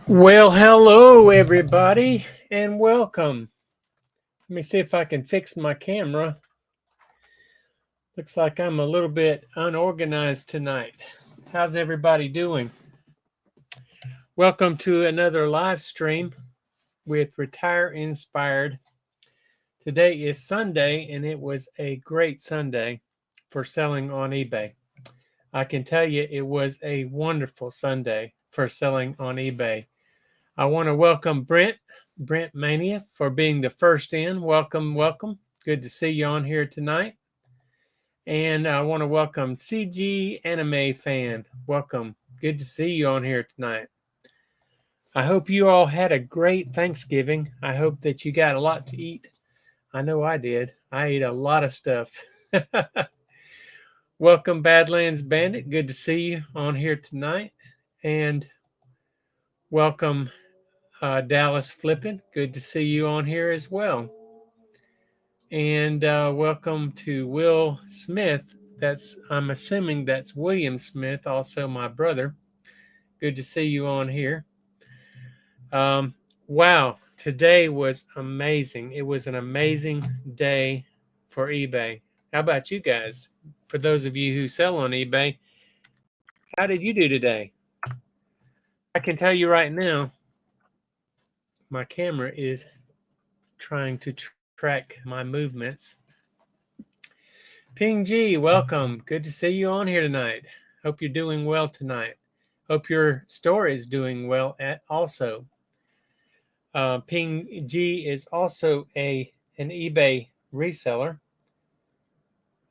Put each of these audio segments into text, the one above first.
Well, hello everybody and welcome. Let me see if I can fix my camera. Looks like I'm a little bit unorganized tonight. How's everybody doing? Welcome to another live stream with Retire Inspired. Today is Sunday and it was a great Sunday for selling on eBay. I can tell you it was a wonderful Sunday for selling on eBay. I want to welcome Brent Mania for being the first in. Welcome. Good to see you on here tonight. And I want to welcome CG Anime Fan. Welcome. Good to see you on here tonight. I hope you all had a great Thanksgiving. I hope that you got a lot to eat. I know I did. I ate a lot of stuff. Welcome, Badlands Bandit. Good to see you on here tonight. And welcome, Dallas Flippin'. Good to see you on here as well. And welcome to Will Smith. I'm assuming that's William Smith, also my brother. Good to see you on here. Wow, today was amazing. It was an amazing day for eBay. How about you guys? For those of you who sell on eBay, how did you do today? I can tell you right now, my camera is trying to track my movements. Ping G, welcome. Good to see you on here tonight. Hope you're doing well tonight. Hope your store is doing well also. Ping G is also an eBay reseller.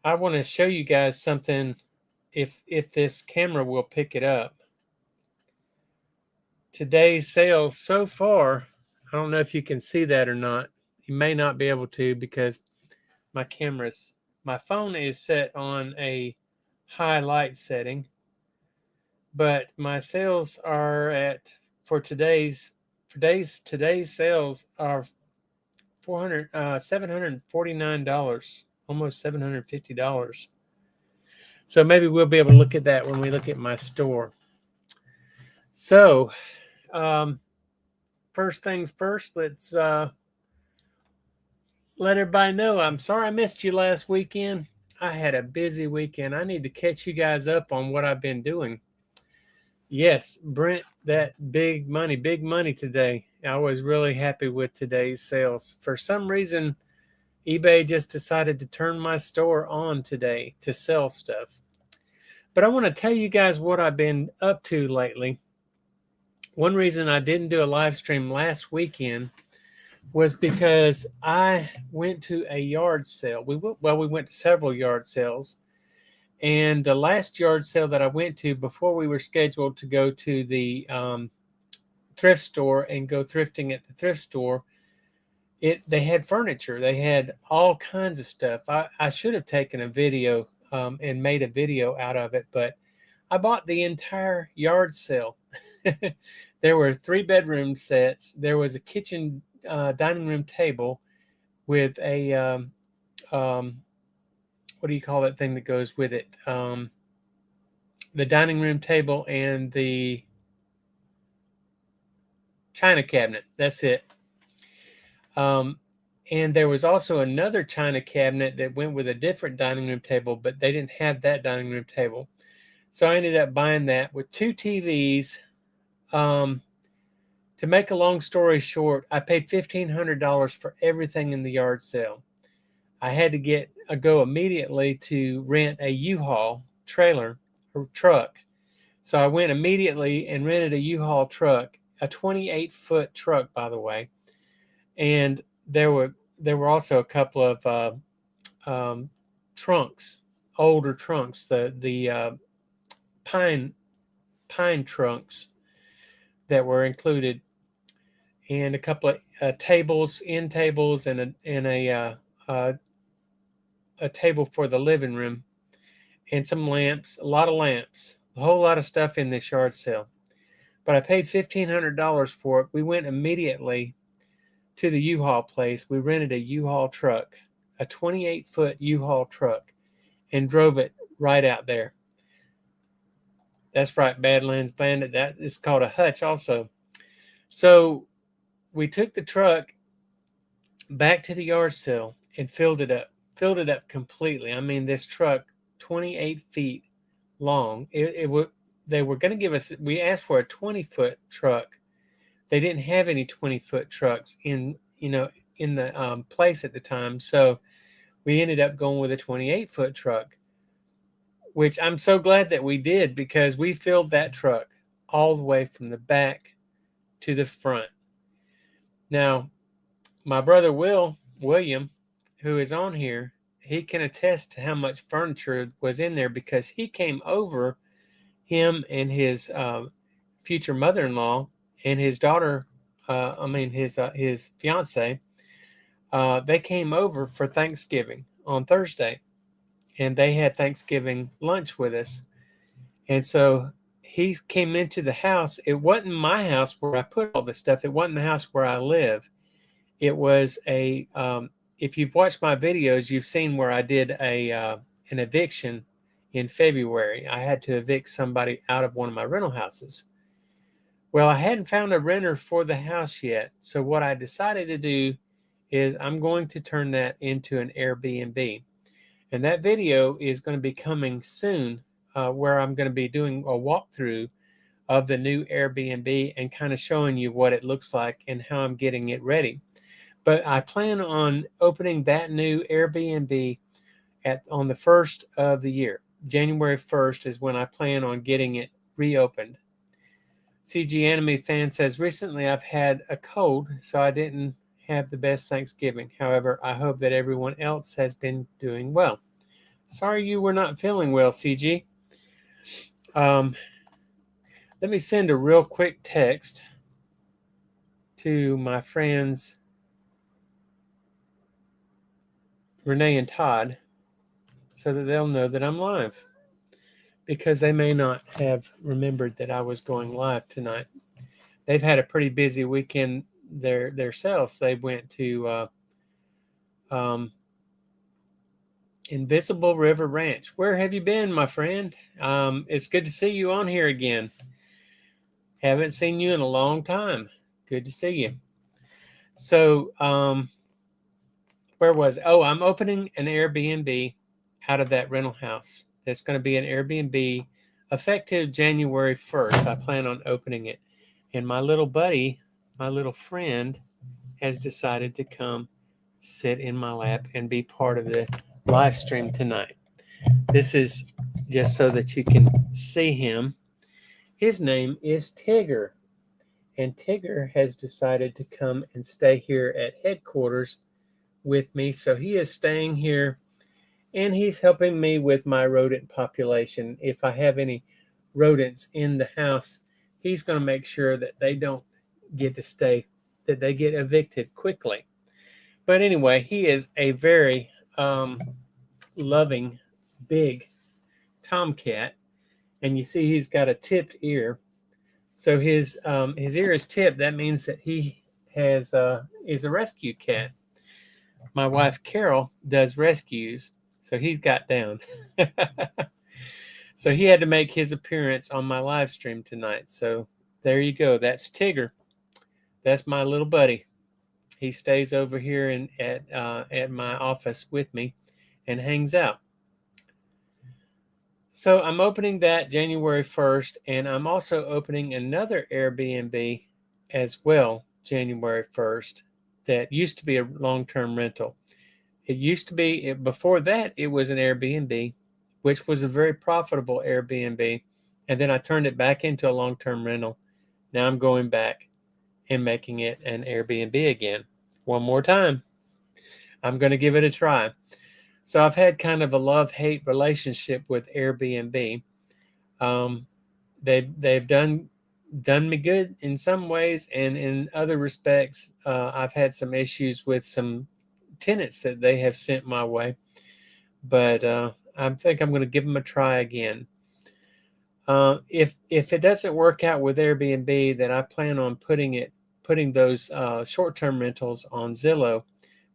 I want to show you guys something if this camera will pick it up. Today's sales so far, I don't know if you can see that or not. You may not be able to because my phone is set on a high light setting, but my sales are for today's sales are $749, almost $750. So maybe we'll be able to look at that when we look at my store. So first things first, let's let everybody know I'm sorry I missed you last weekend. I had a busy weekend. I need to catch you guys up on what I've been doing. Yes, Brent, that big money today. I was really happy with today's sales. For some reason, eBay just decided to turn my store on today to sell stuff. But I want to tell you guys what I've been up to lately. One reason I didn't do a live stream last weekend was because I went to a yard sale. We went to several yard sales. And the last yard sale that I went to before we were scheduled to go to the thrift store and go thrifting at the thrift store, they had furniture. They had all kinds of stuff. I should have taken a video and made a video out of it, but I bought the entire yard sale. There were 3-bedroom sets. There was a kitchen dining room table with a what do you call that thing that goes with it? The dining room table and the china cabinet. That's it. And there was also another china cabinet that went with a different dining room table, but they didn't have that dining room table. So I ended up buying that with 2 TVs. To make a long story short, I paid $1,500 for everything in the yard sale. I had to go immediately to rent a U-Haul trailer or truck. So I went immediately and rented a U-Haul truck, a 28-foot truck, by the way. And there were also a couple of trunks, older trunks, the pine trunks that were included, and a couple of tables, end tables, and a table for the living room, and some lamps, a lot of lamps, a whole lot of stuff in this yard sale. But I paid $1,500 for it. We went immediately to the U-Haul place. We rented a U-Haul truck, a 28-foot U-Haul truck, and drove it right out there. That's right, Badlands Bandit. That is called a hutch also. So we took the truck back to the yard sale and filled it up completely. I mean, this truck, 28 feet long. They were going to give us. We asked for a 20-foot truck. They didn't have any 20-foot trucks in the place at the time, so we ended up going with a 28-foot truck, which I'm so glad that we did, because we filled that truck all the way from the back to the front. Now, my brother William, who is on here, he can attest to how much furniture was in there, because he came over, him and his future mother-in-law and his daughter, his fiance, they came over for Thanksgiving on Thursday, and they had Thanksgiving lunch with us. And so he came into the house. It wasn't my house where I put all this stuff. It wasn't the house where I live. It was if you've watched my videos, you've seen where I did an eviction in February. I had to evict somebody out of one of my rental houses. Well, I hadn't found a renter for the house yet. So what I decided to do is I'm going to turn that into an Airbnb. And that video is going to be coming soon, where I'm going to be doing a walkthrough of the new Airbnb and kind of showing you what it looks like and how I'm getting it ready. But I plan on opening that new Airbnb on the 1st of the year. January 1st is when I plan on getting it reopened. CG Anime Fan says, recently I've had a cold, so I didn't have the best Thanksgiving. However, I hope that everyone else has been doing well. Sorry you were not feeling well, CG. Let me send a real quick text to my friends Renee and Todd, so that they'll know that I'm live, because they may not have remembered that I was going live tonight. They've had a pretty busy weekend themselves. They went to Invisible River Ranch. Where have you been, my friend? It's good to see you on here again. Haven't seen you in a long time. Good to see you. So, where was it? Oh, I'm opening an Airbnb out of that rental house. That's going to be an Airbnb effective January 1st. I plan on opening it. And my little buddy, my little friend, has decided to come sit in my lap and be part of the live stream tonight. This is just so that you can see him. His name is Tigger. And Tigger has decided to come and stay here at headquarters with me. So he is staying here, and he's helping me with my rodent population. If I have any rodents in the house, he's going to make sure that they don't get to stay, that they get evicted quickly. But anyway, he is a very loving, big tomcat, and you see he's got a tipped ear. So his ear is tipped. That means that he is a rescue cat. My wife Carol does rescues, so he's got down. So he had to make his appearance on my live stream tonight. So there you go. That's Tigger. That's my little buddy. He stays over here at my office with me and hangs out. So I'm opening that January 1st, and I'm also opening another Airbnb as well January 1st that used to be a long-term rental. It used to be, before that, it was an Airbnb, which was a very profitable Airbnb, and then I turned it back into a long-term rental. Now I'm going back and making it an Airbnb again. One more time. I'm going to give it a try. So I've had kind of a love-hate relationship with Airbnb. They've done me good in some ways, and in other respects, I've had some issues with some tenants that they have sent my way. But I think I'm going to give them a try again. If it doesn't work out with Airbnb, then I plan on putting those short-term rentals on Zillow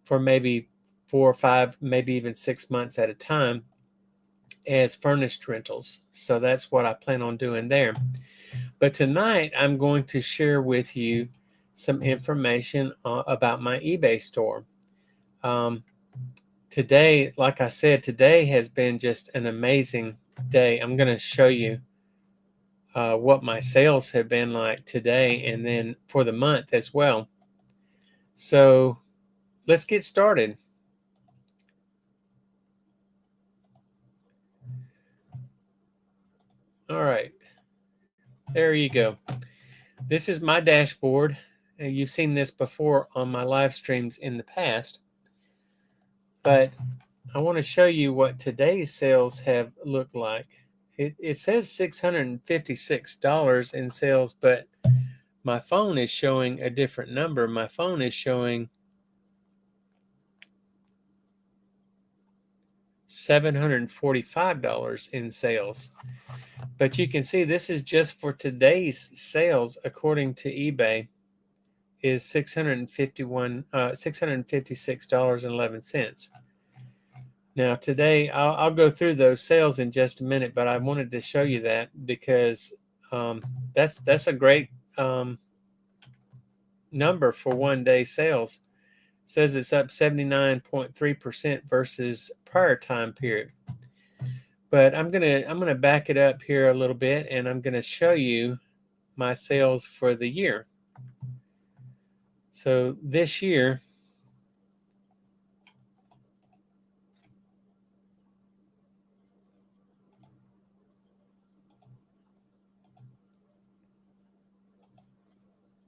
for maybe 4 or 5, maybe even 6 months at a time as furnished rentals. So that's what I plan on doing there. But tonight I'm going to share with you some information about my eBay store. Today, like I said, today has been just an amazing day. I'm going to show you what my sales have been like today and then for the month as well. So let's get started. All right, there you go. This is my dashboard. You've seen this before on my live streams in the past, but I want to show you what today's sales have looked like. It says $656 in sales, but my phone is showing a different number. My phone is showing $745 in sales. But you can see this is just for today's sales, according to eBay, is $656.11. Now today, I'll go through those sales in just a minute, but I wanted to show you that because that's a great number for one day sales. It says it's up 79.3% versus prior time period. But I'm gonna back it up here a little bit, and I'm gonna show you my sales for the year. So this year,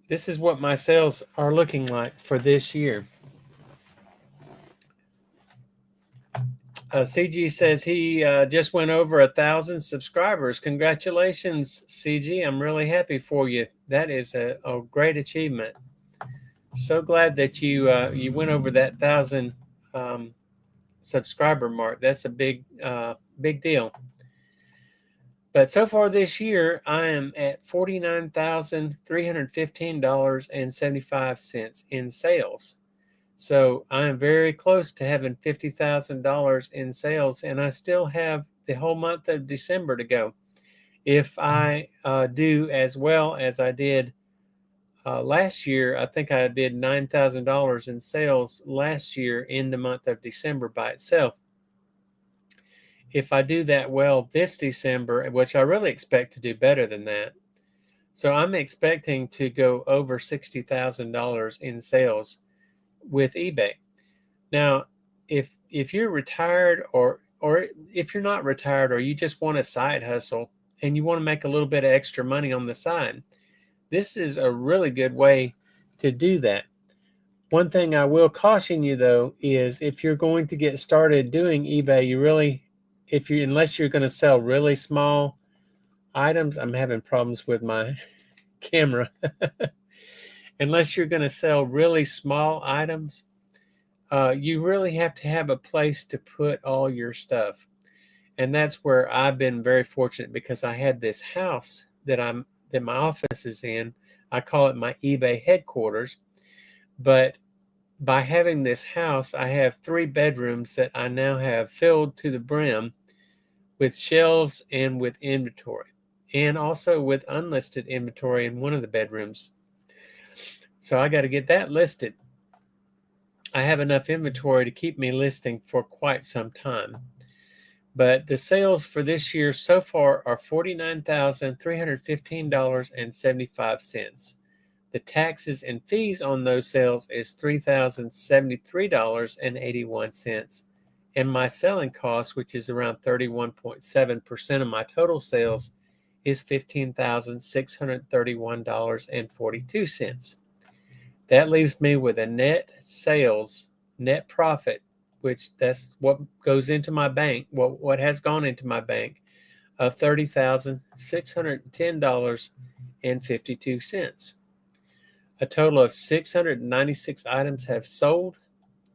this is what my sales are looking like for this year. CG says he just went over 1,000 subscribers. Congratulations, CG. I'm really happy for you. That is a great achievement. So glad that you went over that 1,000 subscriber mark. That's a big deal. But so far this year, I am at $49,315.75 in sales. So I am very close to having $50,000 in sales, and I still have the whole month of December to go. If I do as well as I did last year, I think I did $9,000 in sales last year in the month of December by itself. If I do that well this December, which I really expect to do better than that, so I'm expecting to go over $60,000 in sales with eBay. Now, if you're retired or if you're not retired or you just want a side hustle and you want to make a little bit of extra money on the side, this is a really good way to do that. One thing I will caution you though is if you're going to get started doing eBay, unless you're going to sell really small items, I'm having problems with my camera. Unless you're going to sell really small items, you really have to have a place to put all your stuff. And that's where I've been very fortunate because I had this house that my office is in. I call it my eBay headquarters. But by having this house, I have 3 bedrooms that I now have filled to the brim with shelves and with inventory, and also with unlisted inventory in one of the bedrooms. So I got to get that listed. I have enough inventory to keep me listing for quite some time. But the sales for this year so far are $49,315.75. The taxes and fees on those sales is $3,073.81. And my selling cost, which is around 31.7% of my total sales, is $15,631.42. That leaves me with a net profit, which that's what goes into my bank, what has gone into my bank, of $30,610.52. A total of 696 items have sold.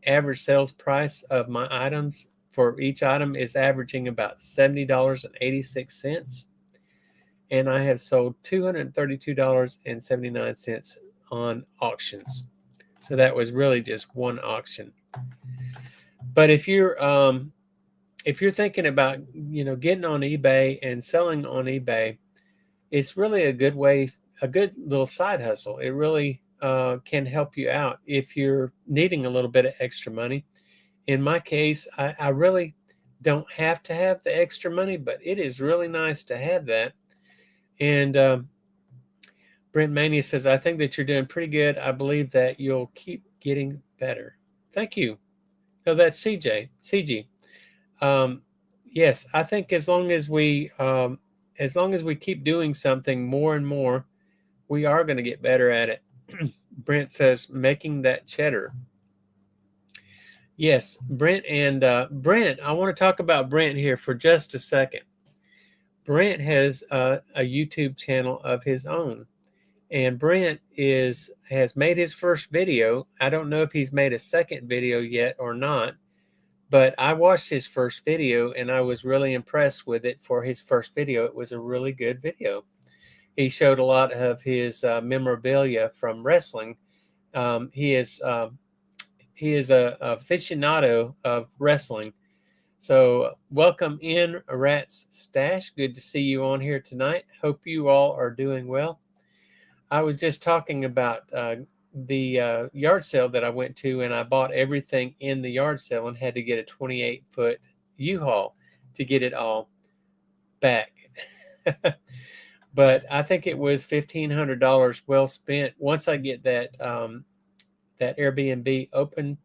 Average sales price of my items for each item is averaging about $70.86. And I have sold $232.79 on auctions. So that was really just one auction. But if you're thinking about, getting on eBay and selling on eBay, it's really a good way, a good little side hustle. It really can help you out if you're needing a little bit of extra money. In my case, I really don't have to have the extra money, but it is really nice to have that. And Brent Mania says, I think that you're doing pretty good. I believe that you'll keep getting better. Thank you. No, that's CG. Yes, I think as long as we keep doing something more and more, we are going to get better at it. Brent says, making that cheddar. Yes, Brent. And Brent, I want to talk about Brent here for just a second. Brent has a YouTube channel of his own. And Brent has made his first video. I don't know if he's made a second video yet or not, but I watched his first video and I was really impressed with it for his first video. It was a really good video. He showed a lot of his memorabilia from wrestling. He is a aficionado of wrestling. So welcome in, Rat's Stash. Good to see you on here tonight. Hope you all are doing well. I was just talking about the yard sale that I went to, and I bought everything in the yard sale and had to get a 28-foot U-Haul to get it all back. But I think it was $1,500 well spent. Once I get that that Airbnb open,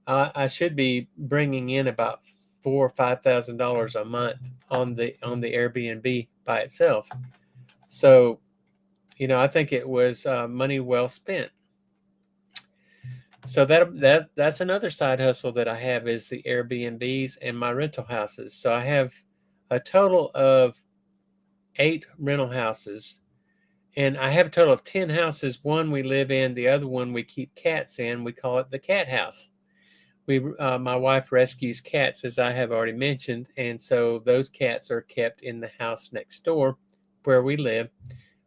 I should be bringing in about $4,000 or $5,000 a month on the Airbnb by itself. So, I think it was money well spent. So that's another side hustle that I have is the Airbnbs and my rental houses. So I have a total of 8 rental houses, and I have a total of 10 houses. One we live in, the other one we keep cats in. We call it the cat house. My wife rescues cats, as I have already mentioned, and so those cats are kept in the house next door where we live.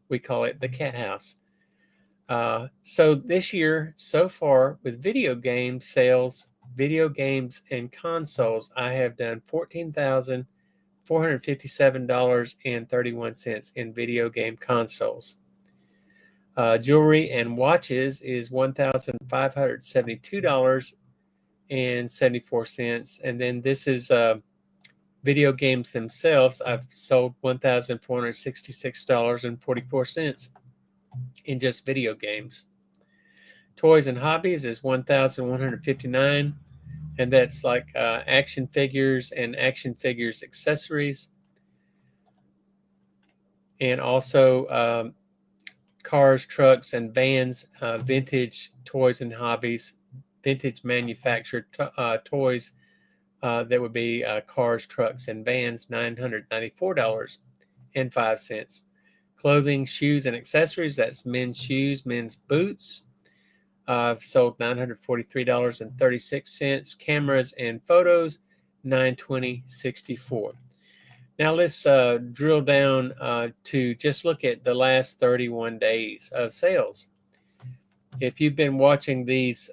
We call it the cat house. So this year, so far, with video game sales, video games and consoles, I have done $14,457.31 in video game consoles. Jewelry and watches is $1,572.74. And then this is video games themselves. I've sold $1,466.44 in just video games. Toys and hobbies is $1,159, and that's like action figures and action figures accessories, and also cars, trucks, and vans, vintage toys and hobbies, vintage manufactured toys that would be cars, trucks, and vans, $994.05. Clothing, shoes, and accessories, that's men's shoes, men's boots. I've sold $943.36. Cameras and photos, $920.64. Now let's drill down to just look at the last 31 days of sales. If you've been watching these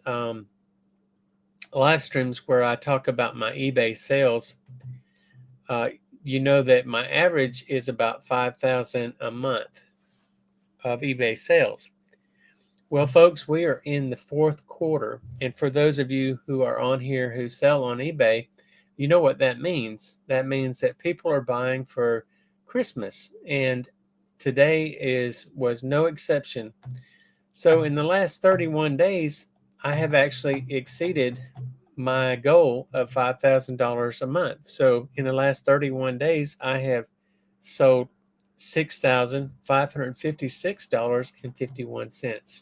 live streams where I talk about my eBay sales, you know that my average is about $5,000 a month of eBay sales. Well, folks, we are in the 4th quarter. And for those of you who are on here who sell on eBay, you know what that means. That means that people are buying for Christmas. And today was no exception. So in the last 31 days, I have actually exceeded my goal of $5,000 a month. So in the last 31 days, I have sold $6,556.51.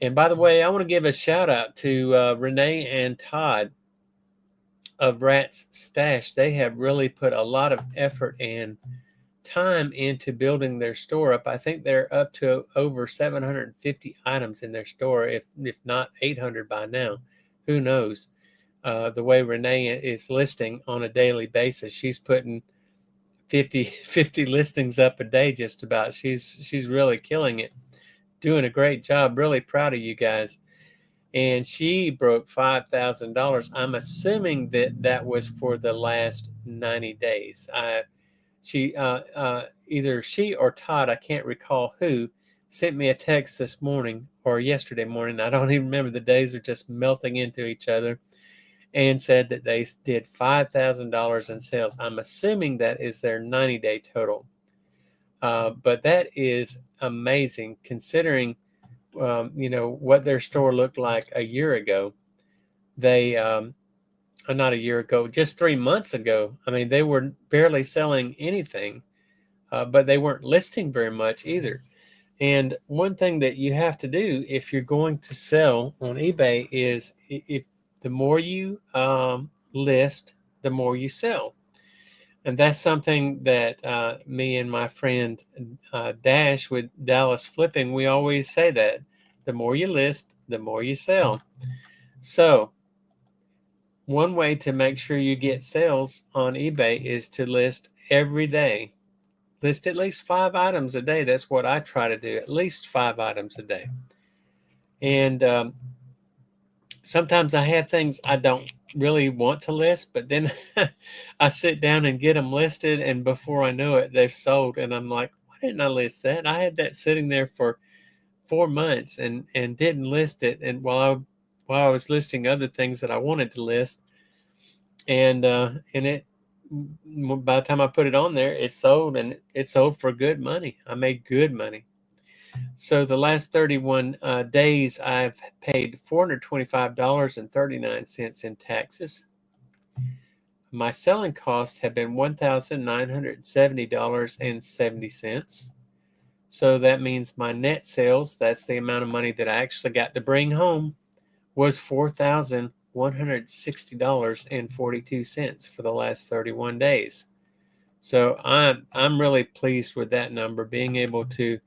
And by the way, I want to give a shout out to Renee and Todd of Rat's Stash. They have really put a lot of effort and time into building their store up. I think they're up to over 750 items in their store, if not 800 by now. Who knows? The way Renee is listing on a daily basis, she's putting 50 listings up a day just about. She's really killing it, doing a great job. Really proud of you guys. And she broke $5,000. I'm assuming that was for the last 90 days. Either she or Todd, I can't recall who, sent me a text this morning or yesterday morning. I don't even remember. The days are just melting into each other, and said that they did $5,000 in sales. I'm assuming that is their 90-day total. But that is amazing considering, what their store looked like a year ago. They, not a year ago, just 3 months ago. I mean, they were barely selling anything, but they weren't listing very much either. And one thing that you have to do if you're going to sell on eBay is if the more you list, the more you sell. And that's something that me and my friend Dash with Dallas Flipping, we always say that. The more you list, the more you sell. So one way to make sure you get sales on eBay is to list every day. List at least 5 items a day. That's what I try to do, at least 5 items a day. And sometimes I have things I don't really want to list, but then I sit down and get them listed, and before I know it, they've sold. And I'm like, why didn't I list that? I had that sitting there for 4 months and didn't list it. And while I was listing other things that I wanted to list, and it, by the time I put it on there, it sold, and it sold for good money. I made good money. So the last 31 days, I've paid $425.39 in taxes. My selling costs have been $1,970.70. So that means my net sales, that's the amount of money that I actually got to bring home, was $4,160.42 for the last 31 days. So I'm really pleased with that number, being able to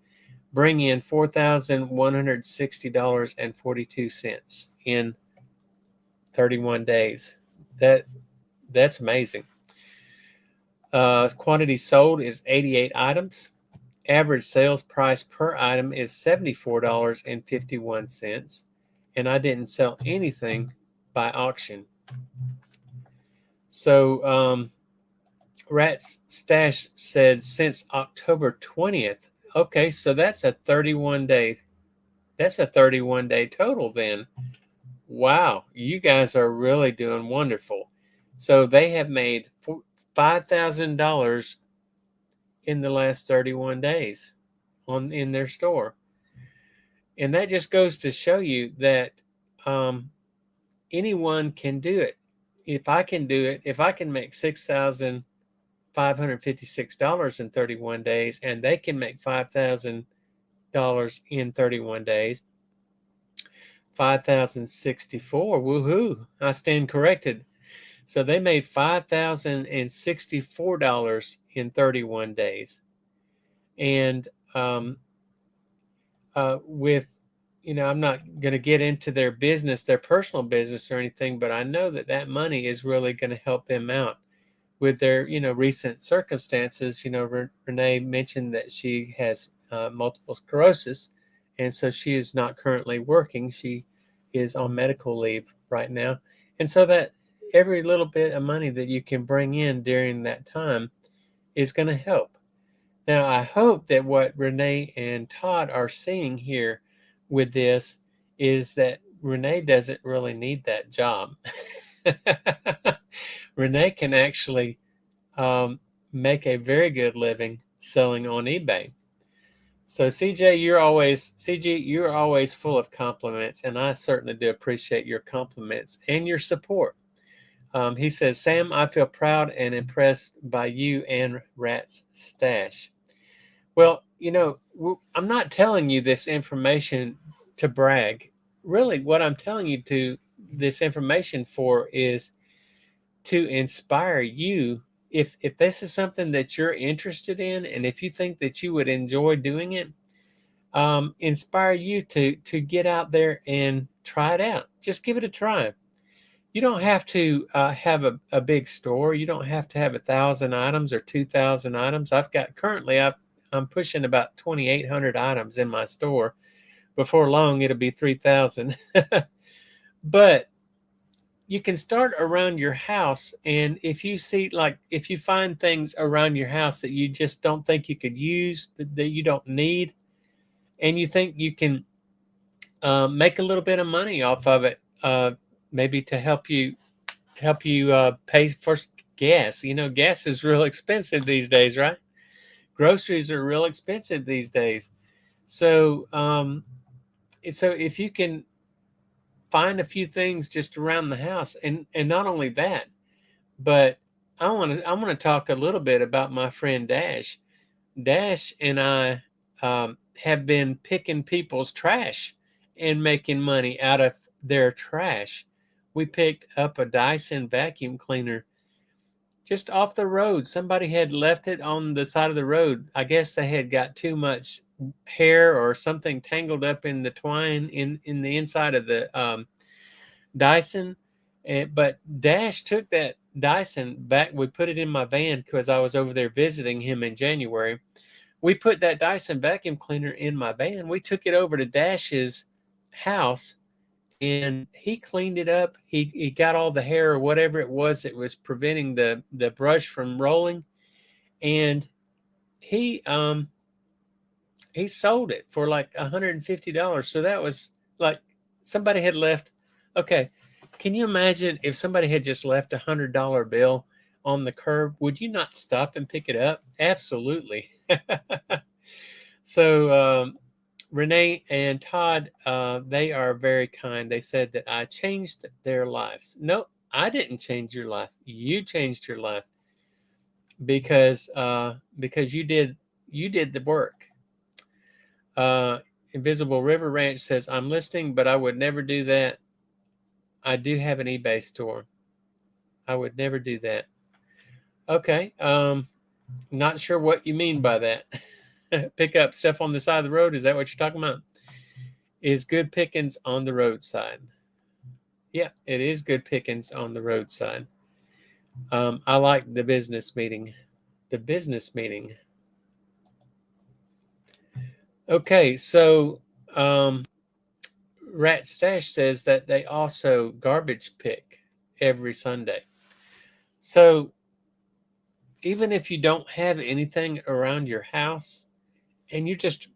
bring in $4,160.42 in 31 days. That's amazing. Quantity sold is 88 items. Average sales price per item is $74.51, and I didn't sell anything by auction. So Rat's Stash said since October 20th. Okay, so that's a 31 day. That's a 31 day total then. Wow, you guys are really doing wonderful. So they have made $5,000 in the last 31 days in their store. And that just goes to show you that anyone can do it. If I can do it, if I can make $6,556 in 31 days, and they can make $5,000 in 31 days, 5,064. Woohoo! I stand corrected. So they made $5,064 in 31 days. And with, I'm not going to get into their business, their personal business or anything, but I know that that money is really going to help them out with their, recent circumstances. Renee mentioned that she has multiple sclerosis, and so she is not currently working. She is on medical leave right now. And so that every little bit of money that you can bring in during that time is going to help. Now, I hope that what Renee and Todd are seeing here with this is that Renee doesn't really need that job. Renee can actually make a very good living selling on eBay. So CJ, you're always full of compliments, and I certainly do appreciate your compliments and your support. He says, Sam, I feel proud and impressed by you and Rat's Stash. Well, I'm not telling you this information to brag. Really, what I'm telling you this information for is to inspire you. If this is something that you're interested in, and if you think that you would enjoy doing it, inspire you to get out there and try it out. Just give it a try. You don't have to have a big store. You don't have to have 1,000 items or 2,000 items. I'm pushing about 2,800 items in my store. Before long, it'll be 3,000. But you can start around your house, and if you find things around your house that you just don't think you could use, that you don't need, and you think you can make a little bit of money off of it, maybe to help you pay for gas. Gas is real expensive these days, right? Groceries are real expensive these days. So if you can find a few things just around the house, and not only that, but I want to talk a little bit about my friend Dash. Dash and I have been picking people's trash and making money out of their trash. We picked up a Dyson vacuum cleaner just off the road. Somebody had left it on the side of the road. I guess they had got too much hair or something tangled up in the twine in the inside of the Dyson. But Dash took that Dyson back. We put it in my van because I was over there visiting him in January. We put that Dyson vacuum cleaner in my van. We took it over to Dash's house, and he cleaned it up. He got all the hair or whatever it was that was preventing the brush from rolling, and he he sold it for like $150. So that was like somebody had left. Okay, can you imagine if somebody had just left $100 bill on the curb? Would you not stop and pick it up? Absolutely. So Renee and Todd, they are very kind. They said that I changed their lives. No, I didn't change your life. You changed your life because you did the work. Invisible River Ranch says, I'm listening, but I would never do that. I do have an eBay store. I would never do that. Okay. Not sure what you mean by that. Pick up stuff on the side of the road. Is that what you're talking about? Is good pickings on the roadside? Yeah, it is good pickings on the roadside. I like the business meeting. The business meeting. Okay, so Rat Stash says that they also garbage pick every Sunday. So even if you don't have anything around your house and you're just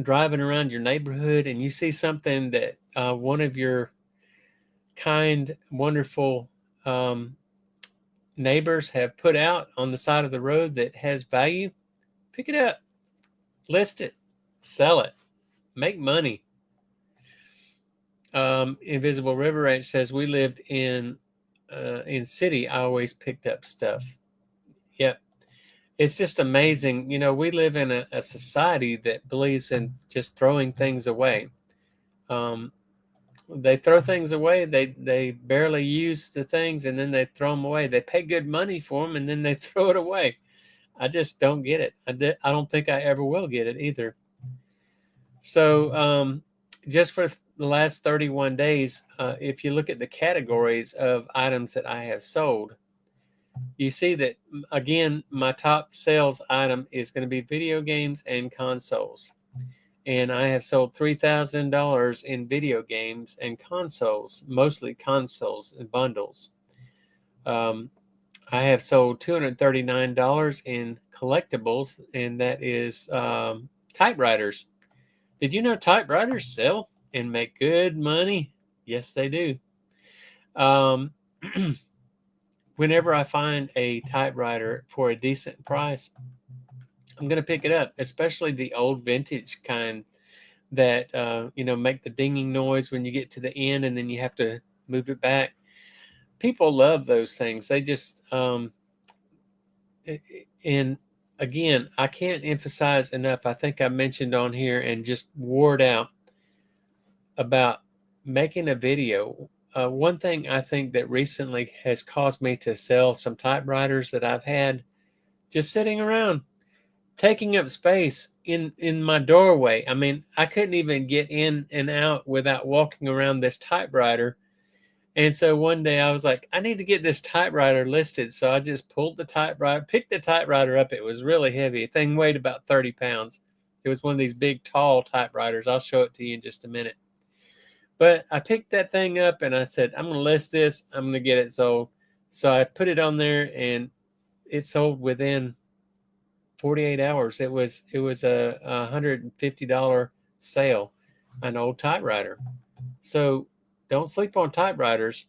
driving around your neighborhood and you see something that one of your kind, wonderful neighbors have put out on the side of the road that has value, pick it up, list it, sell it, make money. Invisible River Ranch says we lived in city. I always picked up stuff. Yep. It's just amazing. We live in a society that believes in just throwing things away. They throw things away. They barely use the things, and then they throw them away. They pay good money for them, and then they throw it away. I just don't get it. I don't think I ever will get it either. So just for the last 31 days, if you look at the categories of items that I have sold, you see that, again, my top sales item is going to be video games and consoles. And I have sold $3,000 in video games and consoles, mostly consoles and bundles. I have sold $239 in collectibles, and that is typewriters. Did you know typewriters sell and make good money? Yes, they do. Whenever I find a typewriter for a decent price, I'm going to pick it up, especially the old vintage kind that, make the dinging noise when you get to the end and then you have to move it back. People love those things. They just, and again, I can't emphasize enough. I think I mentioned on here and just wore it out about making a video. One thing I think that recently has caused me to sell some typewriters that I've had just sitting around, taking up space in my doorway. I mean, I couldn't even get in and out without walking around this typewriter. And so one day I was like, I need to get this typewriter listed. So I just pulled the typewriter, picked the typewriter up. It was really heavy. The thing weighed about 30 pounds. It was one of these big, tall typewriters. I'll show it to you in just a minute. But I picked that thing up and I said, I'm going to list this. I'm going to get it sold. So I put it on there and it sold within 48 hours. It was a $150 sale, an old typewriter. So don't sleep on typewriters.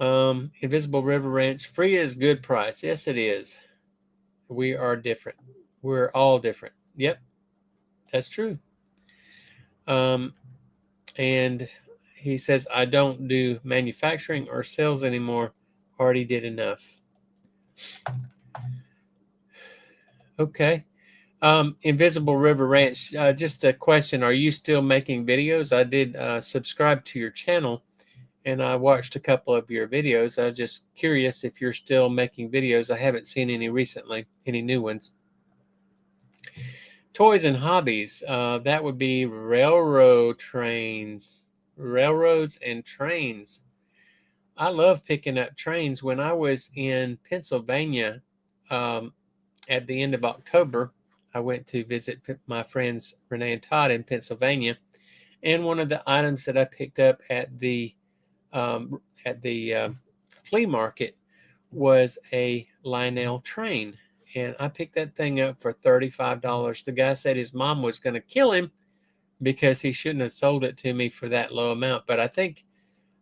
Invisible River Ranch, free is good price. Yes, it is. We are different. We're all different. Yep, that's true. And he says, I don't do manufacturing or sales anymore. Already did enough. Okay. Invisible River Ranch, just a question. Are you still making videos? I did subscribe to your channel and I watched a couple of your videos. I was just curious if you're still making videos. I haven't seen any recently, any new ones. Toys and hobbies, that would be railroads and trains. I love picking up trains. When I was in Pennsylvania at the end of October, I went to visit my friends Renee and Todd in Pennsylvania, and one of the items that I picked up at the flea market was a Lionel train, and I picked that thing up for $35. The guy said his mom was going to kill him because he shouldn't have sold it to me for that low amount. But I think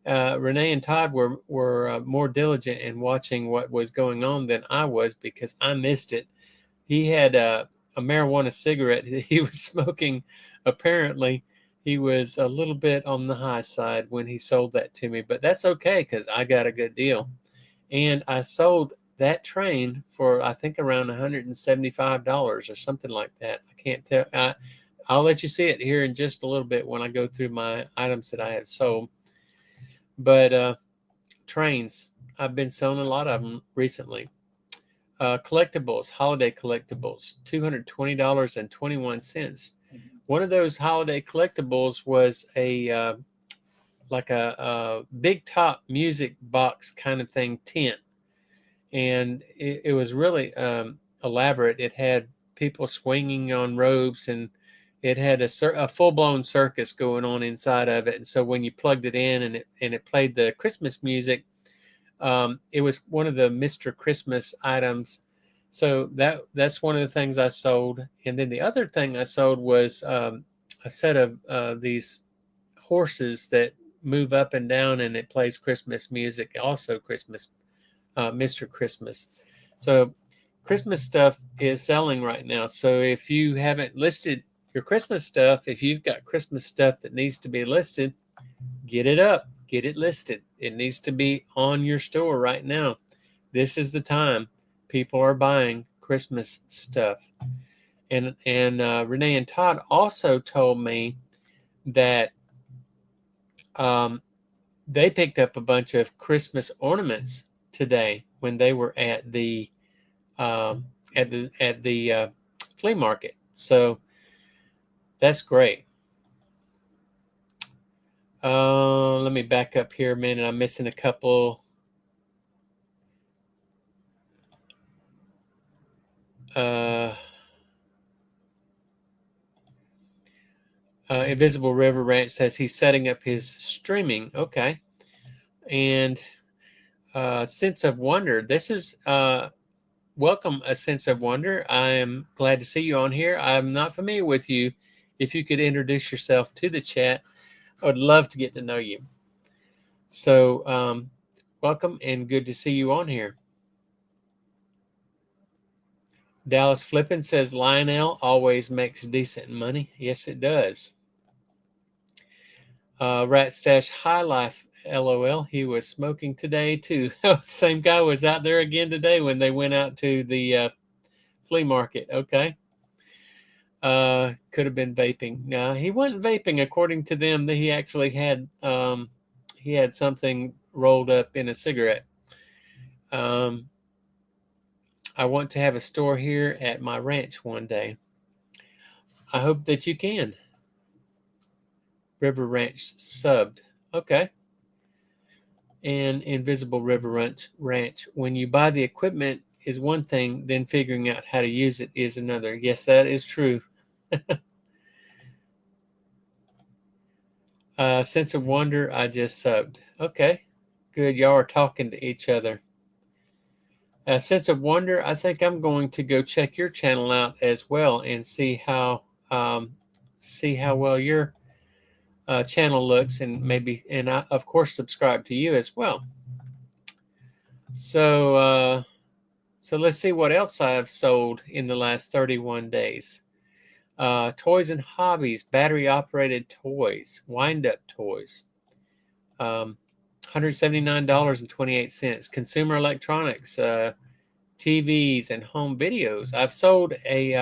Renee and Todd were more diligent in watching what was going on than I was, because I missed it. He had a marijuana cigarette he was smoking. Apparently, he was a little bit on the high side when he sold that to me, but that's okay because I got a good deal. And I sold that train for, I think, around $175 or something like that. I can't tell. I'll let you see it here in just a little bit when I go through my items that I have sold. But trains, I've been selling a lot of them recently. Collectibles, holiday collectibles, $220.21. One of those holiday collectibles was a like a big top music box kind of thing, tent, and it was really elaborate. It had people swinging on ropes, and it had a full-blown circus going on inside of it. And so when you plugged it in and it played the Christmas music, it was one of the Mr. Christmas items. So that's one of the things I sold. And then the other thing I sold was a set of these horses that move up and down, and it plays Christmas music, also Christmas, Mr. Christmas. So Christmas stuff is selling right now. So if you haven't listed your Christmas stuff, if you've got Christmas stuff that needs to be listed, get it up, get it listed. It needs to be on your store right now. This is the time. People are buying Christmas stuff. And Renee and Todd also told me that they picked up a bunch of Christmas ornaments today when they were at the flea market. So that's great. Let me back up here a minute. I'm missing a couple. Invisible River Ranch says he's setting up his streaming. Okay. And Sense of Wonder. This is welcome, a Sense of Wonder. I am glad to see you on here. I'm not familiar with you. If you could introduce yourself to the chat, I would love to get to know you. So welcome and good to see you on here. Dallas Flippin says Lionel always makes decent money. Yes, it does. Rat Stash High Life, LOL. He was smoking today too. Same guy was out there again today when they went out to the flea market. Okay. Could have been vaping. No, he wasn't vaping. According to them, that he actually had something rolled up in a cigarette. I want to have a store here at my ranch one day. I hope that you can. River Ranch subbed. Okay. And Invisible River Ranch. When you buy the equipment is one thing, then figuring out how to use it is another. Yes, that is true. Sense of Wonder, I just subbed. Okay. Good. Y'all are talking to each other. A sense of wonder, I think I'm going to go check your channel out as well and um, see how well your channel looks, and maybe, and I, of course, subscribe to you as well. So let's see what else I've sold in the last 31 days. Toys and hobbies, battery operated toys, wind up toys. $179.28. Consumer electronics, TVs and home videos. I've sold a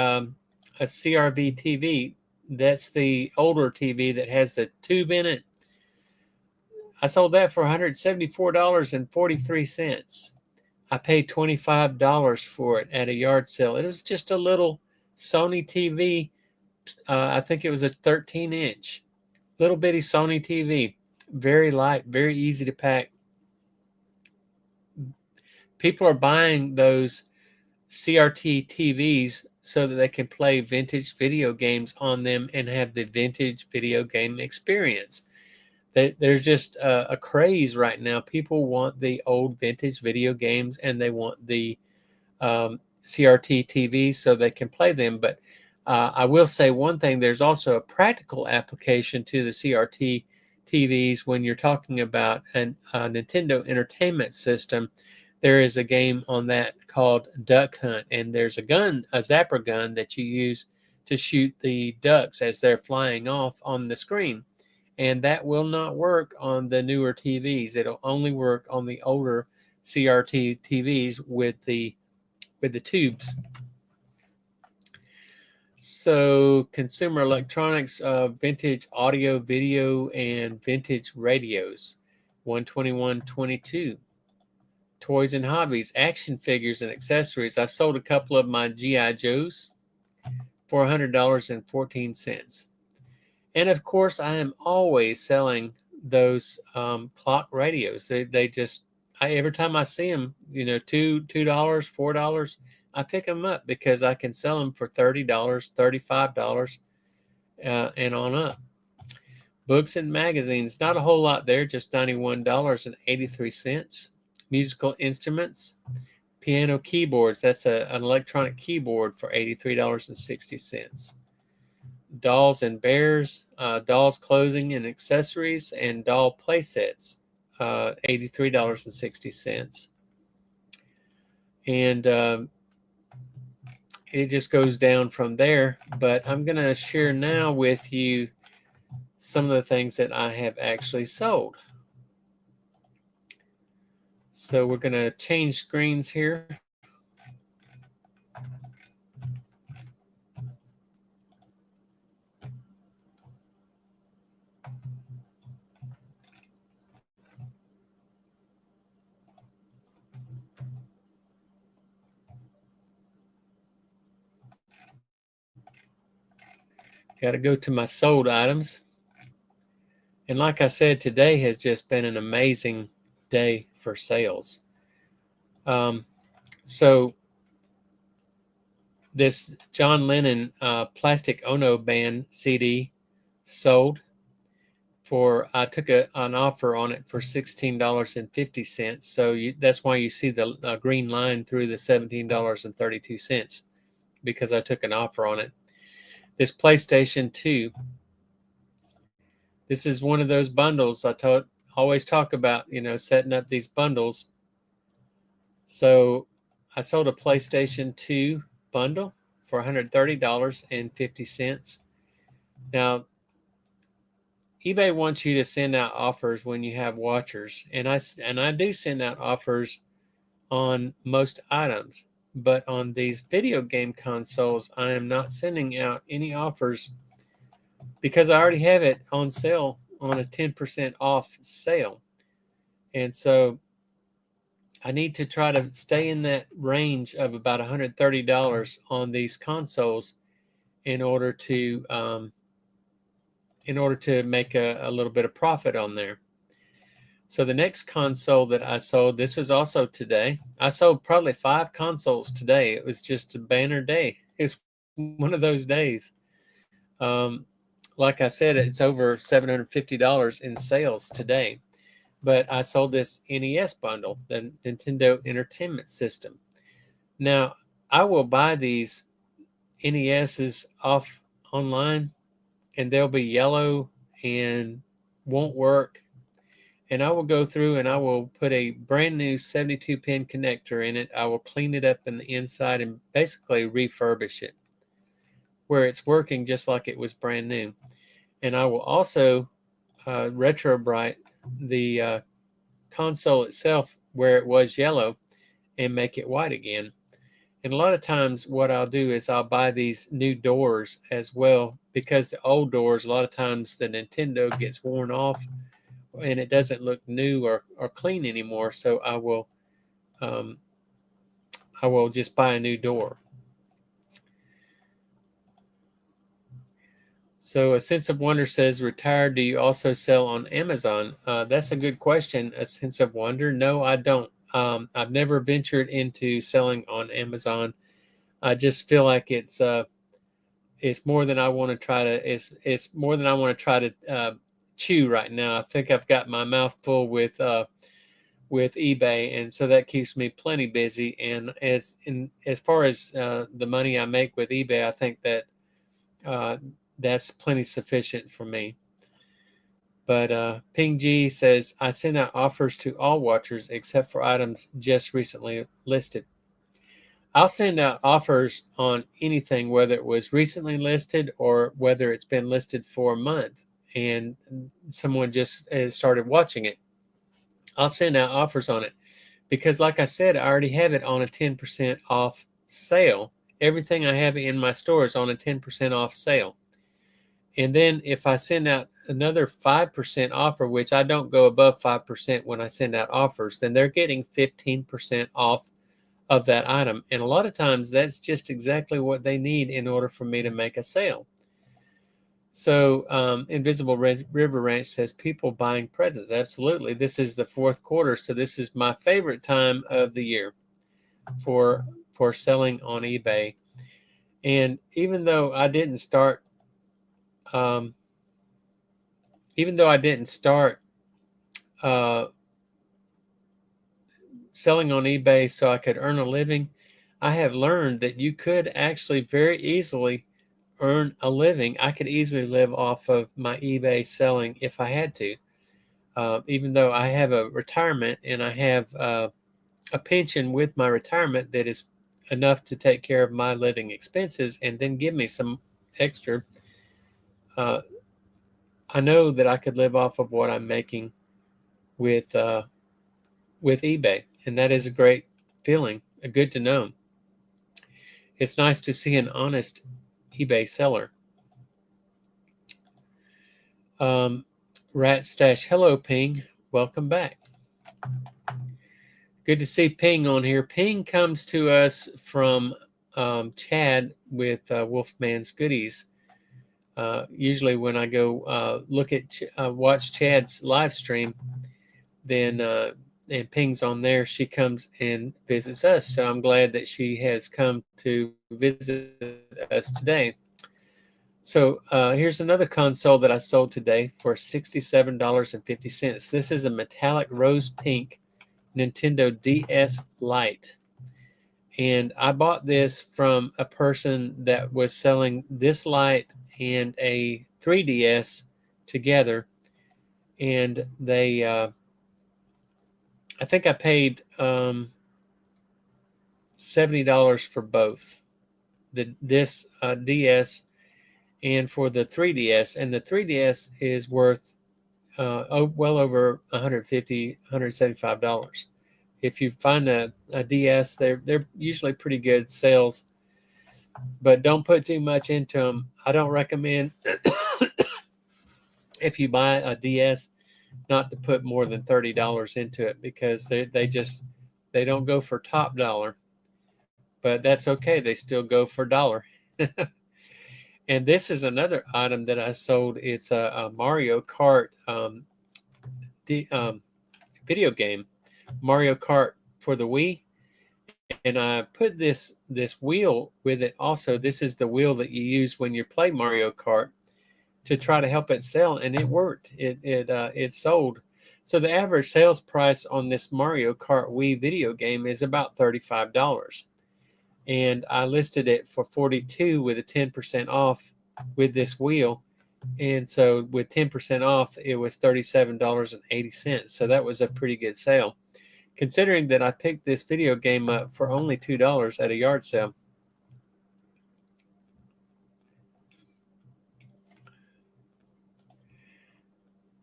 CRV TV. That's the older TV that has the tube in it. I sold that for $174.43. I paid $25 for it at a yard sale. It was just a little Sony TV. I think it was a 13-inch, little bitty Sony TV. Very light, very easy to pack. People are buying those CRT TVs so that they can play vintage video games on them and have the vintage video game experience. There's just a craze right now. People want the old vintage video games, and they want the CRT TVs so they can play them. But I will say one thing: there's also a practical application to the CRT TVs when you're talking about a Nintendo Entertainment System. There is a game on that called Duck Hunt, and there's a gun, a zapper gun, that you use to shoot the ducks as they're flying off on the screen. And that will not work on the newer TVs. It'll only work on the older CRT TVs with the tubes. So consumer electronics, vintage audio, video, and vintage radios, $121.22. Toys and hobbies, action figures and accessories. I've sold a couple of my G.I. Joes for $100.14. And of course, I am always selling those clock radios. They just, every time I see them, $2, $4, I pick them up because I can sell them for $30, $35, and on up. Books and magazines, not a whole lot there, just $91.83. Musical instruments, piano keyboards. That's an electronic keyboard for $83.60. Dolls and bears, dolls clothing and accessories, and doll play sets, $83.60. And it just goes down from there. But I'm going to share now with you some of the things that I have actually sold. So we're going to change screens here. Got to go to my sold items. And like I said, today has just been an amazing day for sales. So this John Lennon Plastic Ono Band CD sold for, I took an offer on it for $16.50. So that's why you see the green line through the $17.32, because I took an offer on it. This PlayStation 2, this is one of those bundles I always talk about, setting up these bundles. So I sold a PlayStation 2 bundle for $130.50. Now, eBay wants you to send out offers when you have watchers, and I do send out offers on most items, but on these video game consoles, I am not sending out any offers because I already have it on sale on a 10% off sale. And so I need to try to stay in that range of about $130 on these consoles in order to make a little bit of profit on there. So the next console that I sold, this was also today. I sold probably 5 consoles today. It was just a banner day. It's one of those days. Like I said, it's over $750 in sales today. But I sold this NES bundle, the Nintendo Entertainment System. Now, I will buy these NESs off online, and they'll be yellow and won't work. And I will go through and I will put a brand new 72 pin connector in it. I will clean it up in the inside and basically refurbish it where it's working just like it was brand new. And I will also retro bright the console itself where it was yellow and make it white again. And a lot of times what I'll do is I'll buy these new doors as well, because the old doors, a lot of times the Nintendo gets worn off and it doesn't look new or clean anymore. So um, I will just buy a new door. So a sense of wonder says, retired, do you also sell on Amazon? That's a good question. A sense of wonder? No, I don't. I've never ventured into selling on Amazon. I just feel like it's more than I want to try to. It's more than I want to try to chew right now. I think I've got my mouth full with eBay, and so that keeps me plenty busy. And as far as the money I make with eBay, I think that that's plenty sufficient for me. But Ping G says, I send out offers to all watchers except for items just recently listed. I'll send out offers on anything, whether it was recently listed or whether it's been listed for a month and someone just started watching it. I'll send out offers on it because, like I said, I already have it on a 10% off sale. Everything I have in my store is on a 10% off sale. And then if I send out another 5% offer, which I don't go above 5% when I send out offers, then they're getting 15% off of that item. And a lot of times that's just exactly what they need in order for me to make a sale. So Invisible River Ranch says, people buying presents. Absolutely. This is the fourth quarter. So this is my favorite time of the year for selling on eBay. And even though I didn't start uh, selling on eBay so I could earn a living, I have learned that you could actually very easily earn a living. I could easily live off of my eBay selling if I had to. Even though I have a retirement and I have a pension with my retirement that is enough to take care of my living expenses and then give me some extra, I know that I could live off of what I'm making with eBay, and that is a great feeling, good to know. It's nice to see an honest eBay seller. Rat Stash, hello Ping, welcome back. Good to see Ping on here. Ping comes to us from Chad with Wolfman's Goodies. Usually when I go watch Chad's live stream, then and Ping's on there, she comes and visits us. So I'm glad that she has come to visit us today. So here's another console that I sold today for $67.50. This is a metallic rose pink Nintendo DS Lite. And I bought this from a person that was selling this Lite and a 3DS together. And they, I think I paid $70 for both this DS and for the 3DS. And the 3DS is worth well over $150, $175. If you find a DS, they're usually pretty good sales, but don't put too much into them. I don't recommend if you buy a DS not to put more than $30 into it, because they don't go for top dollar, but that's okay. They still go for dollar. And this is another item that I sold. It's a Mario Kart video game, Mario Kart for the Wii. And I put this wheel with it also. This is the wheel that you use when you play Mario Kart to try to help it sell, and it worked. It sold. So the average sales price on this Mario Kart Wii video game is about $35. and I listed it for 42 with a 10% off with this wheel. And so with 10% off, it was $37.80. So that was a pretty good sale, considering that I picked this video game up for only $2 at a yard sale.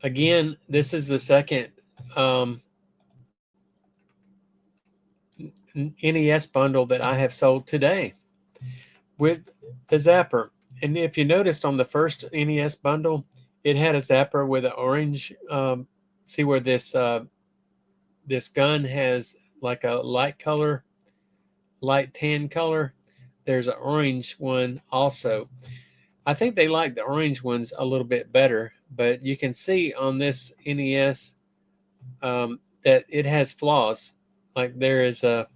Again, this is the second NES bundle that I have sold today with the zapper. And if you noticed on the first NES bundle, it had a zapper with an orange. See where this this gun has like a light color, light tan color. There's an orange one also. I think they like the orange ones a little bit better, but you can see on this NES that it has flaws. Like there's a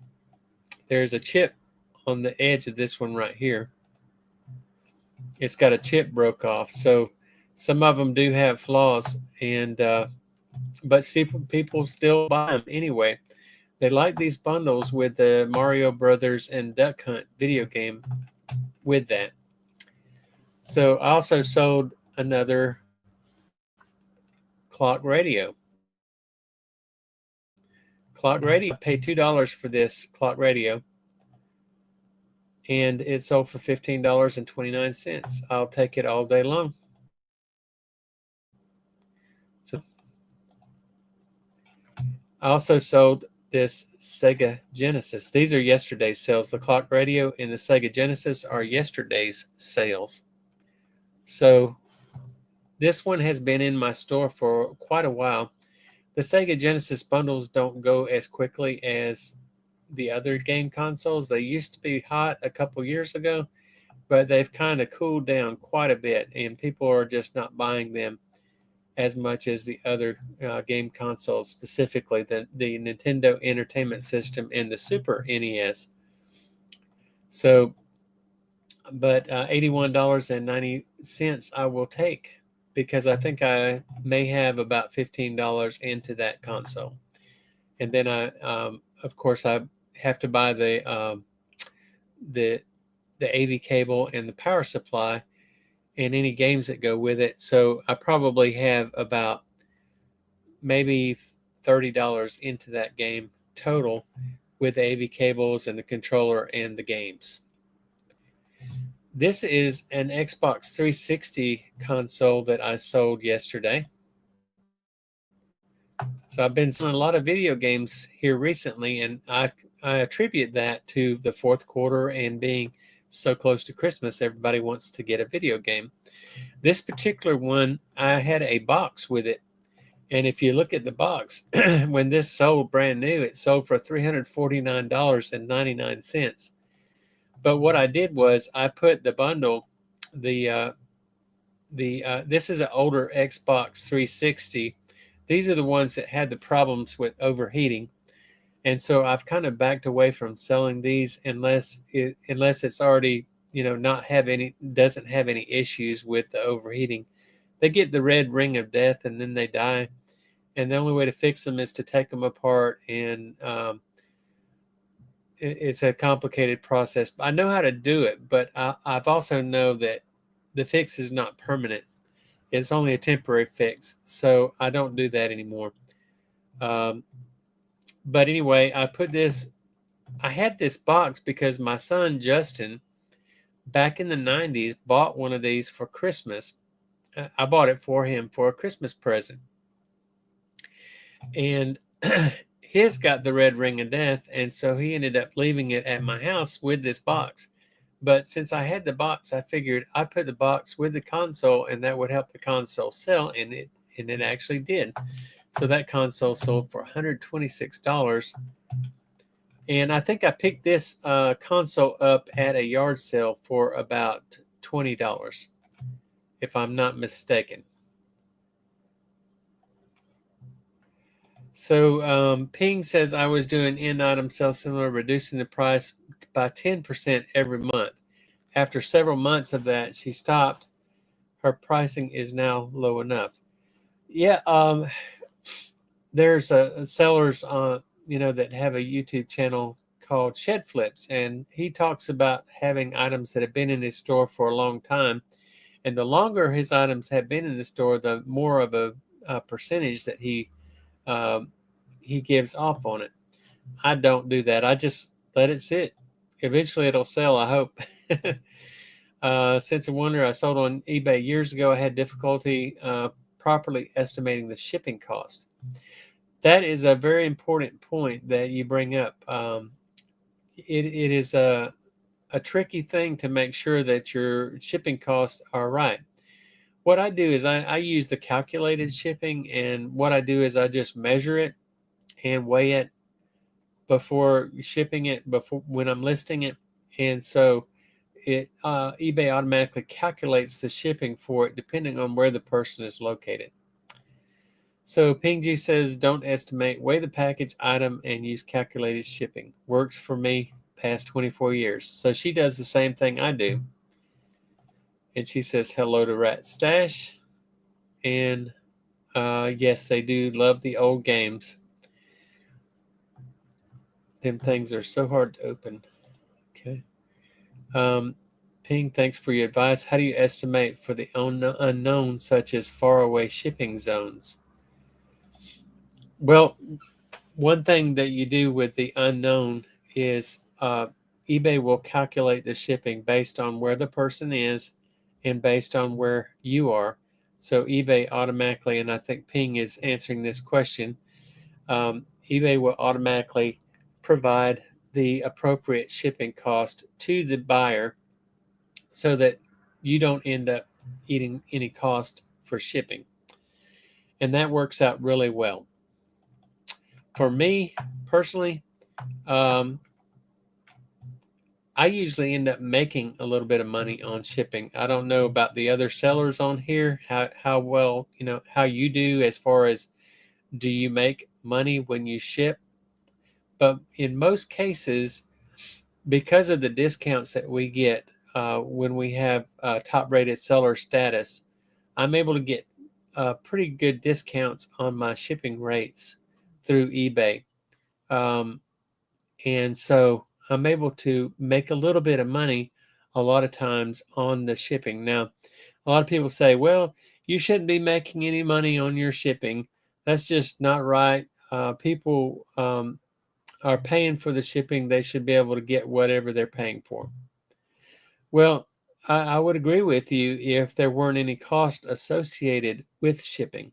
chip on the edge of this one right here. It's got a chip broke off. So some of them do have flaws, and but see, people still buy them anyway. They like these bundles with the Mario Brothers and Duck Hunt video game with that. So I also sold another clock radio. I paid $2 for this clock radio, and it sold for $15.29. I'll take it all day long. So I also sold this Sega Genesis. These are yesterday's sales. The clock radio and the Sega Genesis are yesterday's sales. So this one has been in my store for quite a while. The Sega Genesis bundles don't go as quickly as the other game consoles. They used to be hot a couple years ago, but they've kind of cooled down quite a bit, and people are just not buying them as much as the other game consoles, specifically the Nintendo Entertainment System and the Super NES. So, but $81.90 I will take, because I think I may have about $15 into that console. And then of course, I have to buy the AV cable and the power supply and any games that go with it. So I probably have about maybe $30 into that game total with the AV cables and the controller and the games. This is an Xbox 360 console that I sold yesterday. So I've been selling a lot of video games here recently, and I attribute that to the fourth quarter and being so close to Christmas. Everybody wants to get a video game. This particular one, I had a box with it. And if you look at the box, when this sold brand new, it sold for $349.99. But what I did was I put the bundle, this is an older Xbox 360. These are the ones that had the problems with overheating. And so I've kind of backed away from selling these unless it's already, doesn't have any issues with the overheating. They get the red ring of death and then they die. And the only way to fix them is to take them apart, and it's a complicated process. I know how to do it, but I've also know that the fix is not permanent. It's only a temporary fix, so I don't do that anymore. But anyway, I had this box because my son Justin, back in the 90s, bought one of these for Christmas. I bought it for him for a Christmas present. And his got the red ring of death, and so he ended up leaving it at my house with this box. But since I had the box, I figured I'd put the box with the console, and that would help the console sell, and it actually did. So that console sold for $126. And I think I picked this console up at a yard sale for about $20, if I'm not mistaken. So Ping says I was doing in-item sales similar, reducing the price by 10% every month. After several months of that, she stopped. Her pricing is now low enough. Yeah, there's sellers that have a YouTube channel called Shed Flips, and he talks about having items that have been in his store for a long time. And the longer his items have been in the store, the more of a percentage that he gives off on it. I don't do that. I just let it sit. Eventually, it'll sell, I hope. Since a wonder I sold on eBay years ago, I had difficulty properly estimating the shipping cost. That is a very important point that you bring up. It is a tricky thing to make sure that your shipping costs are right. What I do is I use the calculated shipping, and what I do is I just measure it and weigh it before shipping it, before when I'm listing it, and so it eBay automatically calculates the shipping for it depending on where the person is located. So PingG says, don't estimate, weigh the package item and use calculated shipping. Works for me past 24 years. So she does the same thing I do. And she says, hello to Rat Stash. And yes, they do love the old games. Them things are so hard to open. Okay. Ping, thanks for your advice. How do you estimate for the unknown, such as faraway shipping zones? Well, one thing that you do with the unknown is eBay will calculate the shipping based on where the person is and based on where you are. So eBay automatically, and I think Ping is answering this question, eBay will automatically provide the appropriate shipping cost to the buyer so that you don't end up eating any cost for shipping. And that works out really well. For me personally, I usually end up making a little bit of money on shipping. I don't know about the other sellers on here, how well, how you do as far as do you make money when you ship? But in most cases, because of the discounts that we get when we have top rated seller status, I'm able to get pretty good discounts on my shipping rates through eBay. And so I'm able to make a little bit of money a lot of times on the shipping. Now, a lot of people say, well, you shouldn't be making any money on your shipping. That's just not right. People are paying for the shipping. They should be able to get whatever they're paying for. Well, I would agree with you if there weren't any cost associated with shipping.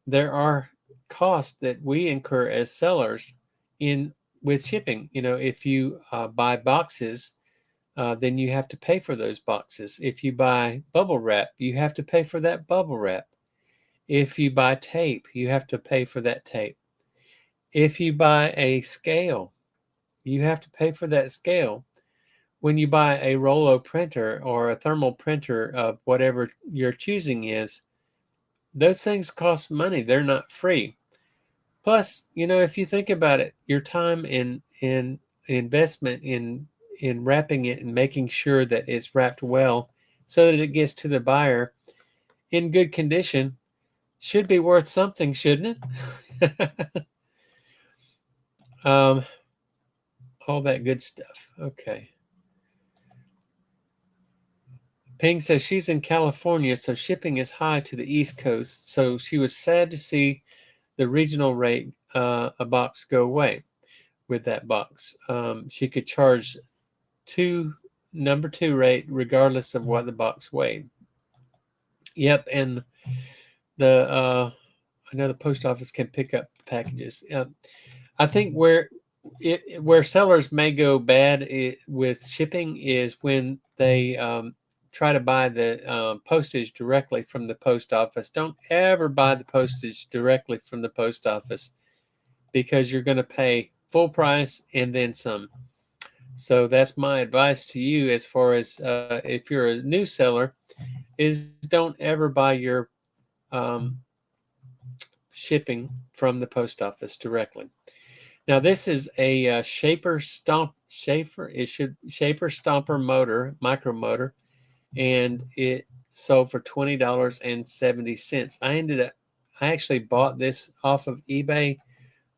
There are costs that we incur as sellers with shipping. If you buy boxes, then you have to pay for those boxes. If you buy bubble wrap, you have to pay for that bubble wrap. If you buy tape, you have to pay for that tape. If you buy a scale, you have to pay for that scale. When you buy a Rollo printer or a thermal printer of whatever your choosing is, those things cost money. They're not free. Plus, if you think about it, your time in investment in wrapping it and making sure that it's wrapped well so that it gets to the buyer in good condition should be worth something, shouldn't it? All that good stuff. Okay. Ping says she's in California, so shipping is high to the East Coast. So she was sad to see the regional rate a box go away with that box. She could charge number two rate regardless of what the box weighed. Yep, and I know the post office can pick up packages. I think where sellers may go bad with shipping is when they try to buy the postage directly from the post office. Don't ever buy the postage directly from the post office because you're going to pay full price and then some. So that's my advice to you as far as if you're a new seller, is don't ever buy your shipping from the post office directly. Now this is a Shaper Stomper motor, micro motor, and it sold for $20.70. I actually bought this off of eBay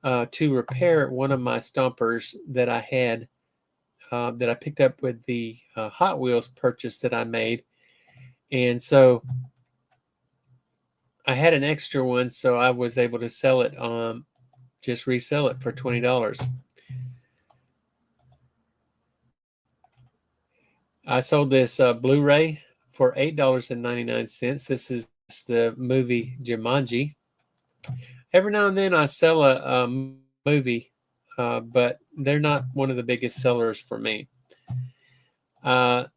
to repair one of my stompers that I had that I picked up with the Hot Wheels purchase that I made. And so I had an extra one, so I was able to sell it, just resell it for $20. I sold this Blu-ray for $8.99. This is the movie Jumanji. Every now and then I sell a movie, but they're not one of the biggest sellers for me. I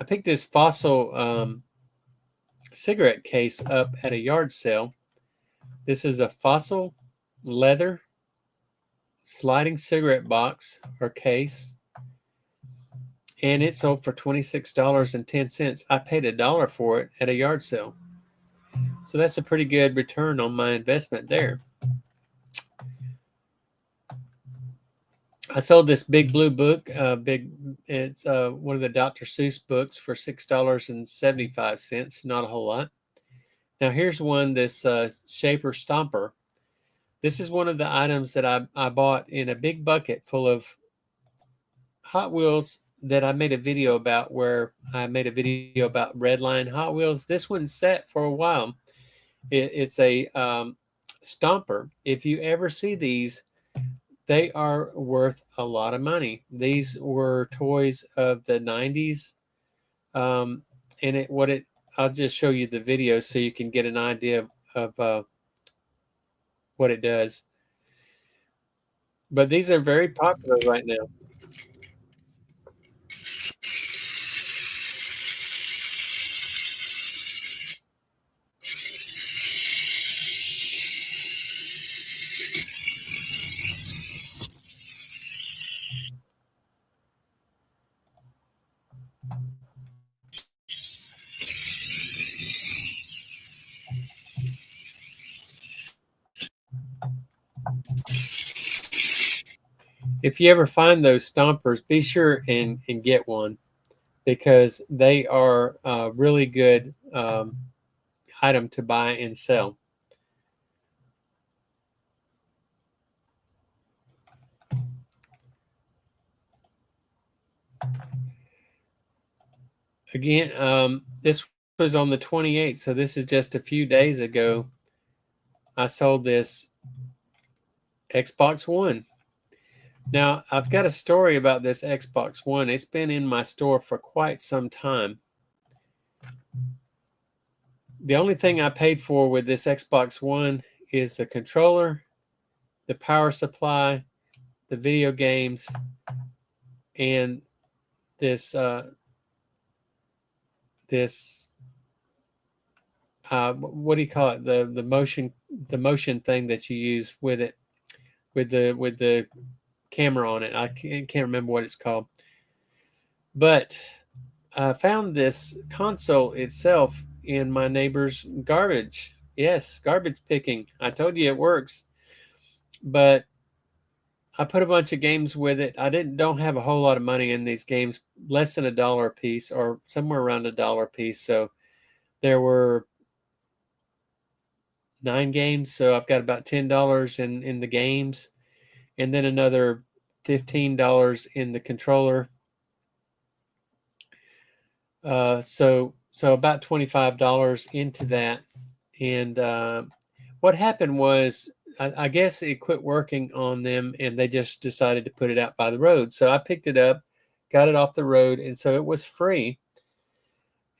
picked this Fossil cigarette case up at a yard sale. This is a Fossil leather sliding cigarette box or case, and it sold for $26.10. I paid $1 for it at a yard sale. So that's a pretty good return on my investment there. I sold this Big Blue book. It's one of the Dr. Seuss books for $6.75. Not a whole lot. Now here's one, this Shaper Stomper. This is one of the items that I bought in a big bucket full of Hot Wheels that I made a video about, where I made a video about Redline Hot Wheels. This one's set for a while. It's a Stomper. If you ever see these, they are worth a lot of money. These were toys of the 90s. I'll just show you the video so you can get an idea of what it does. But these are very popular right now. If you ever find those Stompers, be sure and get one, because they are a really good item to buy and sell. Again, this was on the 28th, so this is just a few days ago. I sold this Xbox One. Now, I've got a story about this Xbox One. It's been in my store for quite some time. The only thing I paid for with this Xbox One is the controller, the power supply, the video games, and this what do you call it? The motion thing that you use with it, with the camera on it. I can't remember what it's called. But I found this console itself in my neighbor's garbage. Yes, garbage picking. I told you it works. But I put a bunch of games with it. I don't have a whole lot of money in these games, less than $1 a piece, or somewhere around $1 a piece. So there were 9 games. So I've got about $10 in the games, and then another $15 in the controller. So about $25 into that. And what happened was, I guess it quit working on them, and they just decided to put it out by the road. So I picked it up, got it off the road, and so it was free.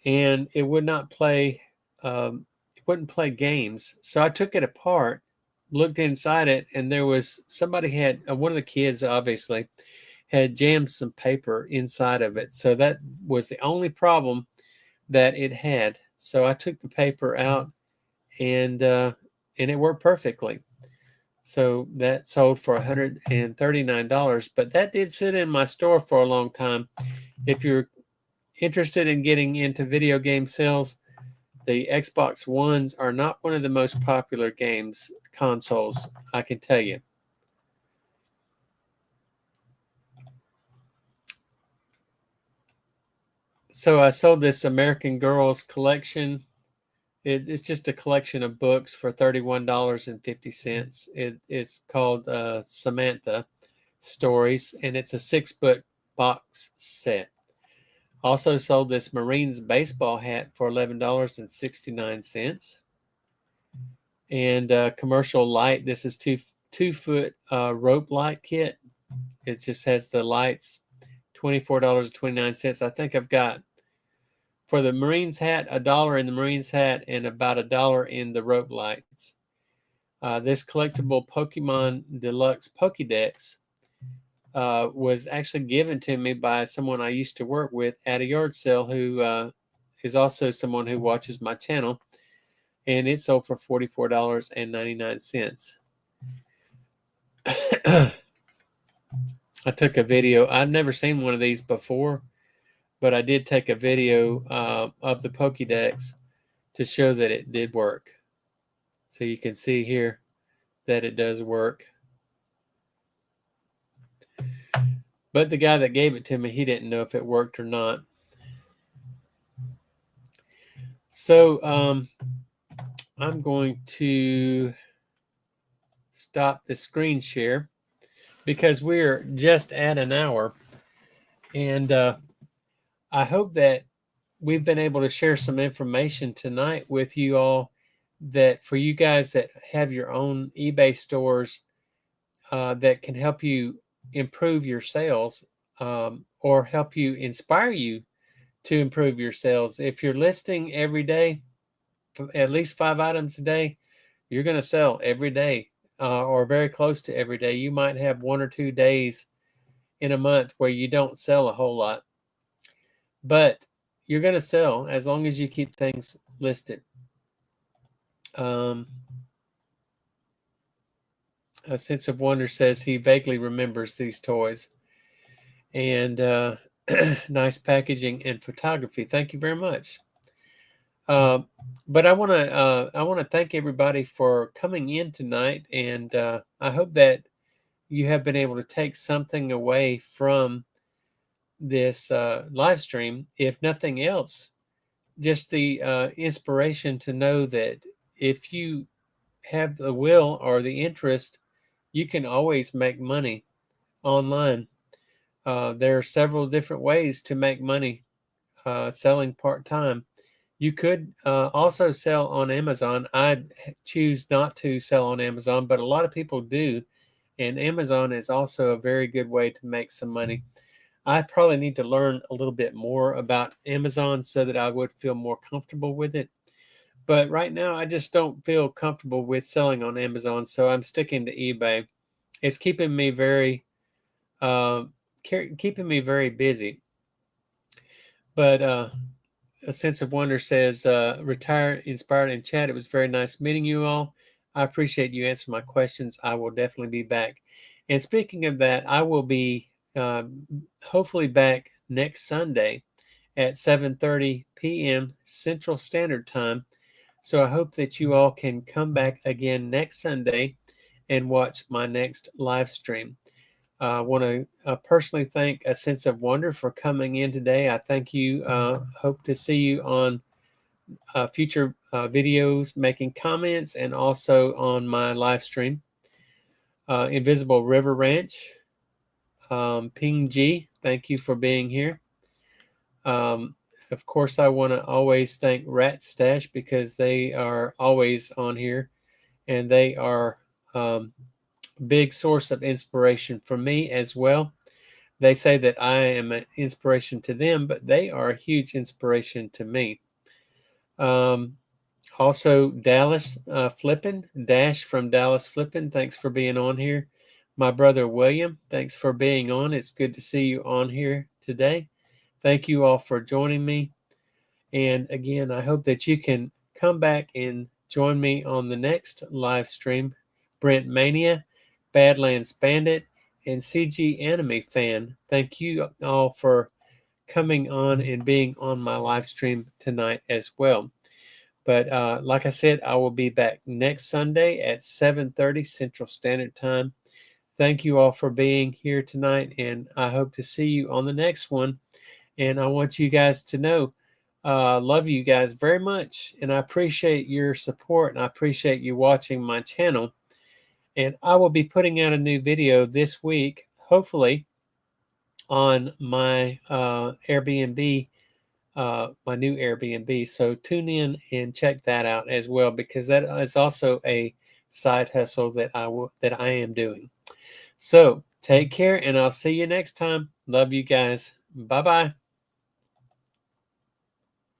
And it would not play. It wouldn't play games. So I took it apart, looked inside it, and there was somebody had one of the kids obviously had jammed some paper inside of it. So that was the only problem that it had. So I took the paper out, and it worked perfectly. So that sold for $139, but that did sit in my store for a long time. If you're interested in getting into video game sales, the Xbox Ones are not one of the most popular games consoles, I can tell you. So I sold this American Girls collection. It's just a collection of books for $31.50. It's called Samantha Stories, and it's a 6-book box set. Also sold this Marines baseball hat for $11.69. And commercial light. This is 2-foot rope light kit. It just has the lights, $24.29. I think I've got, for the Marines hat, $1 in the Marines hat and about $1 in the rope lights. This collectible Pokemon Deluxe Pokédex was actually given to me by someone I used to work with at a yard sale, who is also someone who watches my channel, and it sold for $44.99. I took a video. I've never seen one of these before, but I did take a video of the Pokédex to show that it did work. So you can see here that it does work. But the guy that gave it to me, he didn't know if it worked or not. So I'm going to stop the screen share because we're just at an hour. And I hope that we've been able to share some information tonight with you all, that for you guys that have your own eBay stores, that can help you improve your sales, or help you, inspire you to improve your sales. If you're listing every day, at least 5 items a day, you're going to sell every day, or very close to every day. You might have 1 or 2 days in a month where you don't sell a whole lot, but you're going to sell as long as you keep things listed. A Sense of Wonder says he vaguely remembers these toys. And nice packaging and photography. Thank you very much. But I want to thank everybody for coming in tonight, and I hope that you have been able to take something away from this live stream. If nothing else, just the inspiration to know that if you have the will or the interest, you can always make money online. There are several different ways to make money selling part-time. You could also sell on Amazon. I choose not to sell on Amazon, but a lot of people do. And Amazon is also a very good way to make some money. I probably need to learn a little bit more about Amazon so that I would feel more comfortable with it. But right now, I just don't feel comfortable with selling on Amazon, so I'm sticking to eBay. It's keeping me very busy. But A Sense of Wonder says, retire inspired in chat. It was very nice meeting you all. I appreciate you answering my questions. I will definitely be back. And speaking of that, I will be hopefully back next Sunday at 7:30 p.m. Central Standard Time. So I hope that you all can come back again next Sunday and watch my next live stream. I want to personally thank A Sense of Wonder for coming in today. I thank you. Hope to see you on future videos, making comments, and also on my live stream. Invisible River Ranch, Ping G, thank you for being here. Of course, I want to always thank Rat Stash because they are always on here, and they are big source of inspiration for me as well. They say that I am an inspiration to them, but they are a huge inspiration to me. Also, Dallas Flippin, Dash from Dallas Flippin, thanks for being on here. My brother William, thanks for being on. It's good to see you on here today. Thank you all for joining me. And again, I hope that you can come back and join me on the next live stream. Brent Mania, Badlands Bandit, and CG Anime Fan, thank you all for coming on and being on my live stream tonight as well. But like I said, I will be back next Sunday at 7:30 Central Standard Time. Thank you all for being here tonight, and I hope to see you on the next one. And I want you guys to know, Love you guys very much, and I appreciate your support, and I appreciate you watching my channel. And I will be putting out a new video this week, hopefully, on my Airbnb, my new Airbnb. So tune in and check that out as well, because that is also a side hustle that I am doing. So take care, and I'll see you next time. Love you guys. Bye bye.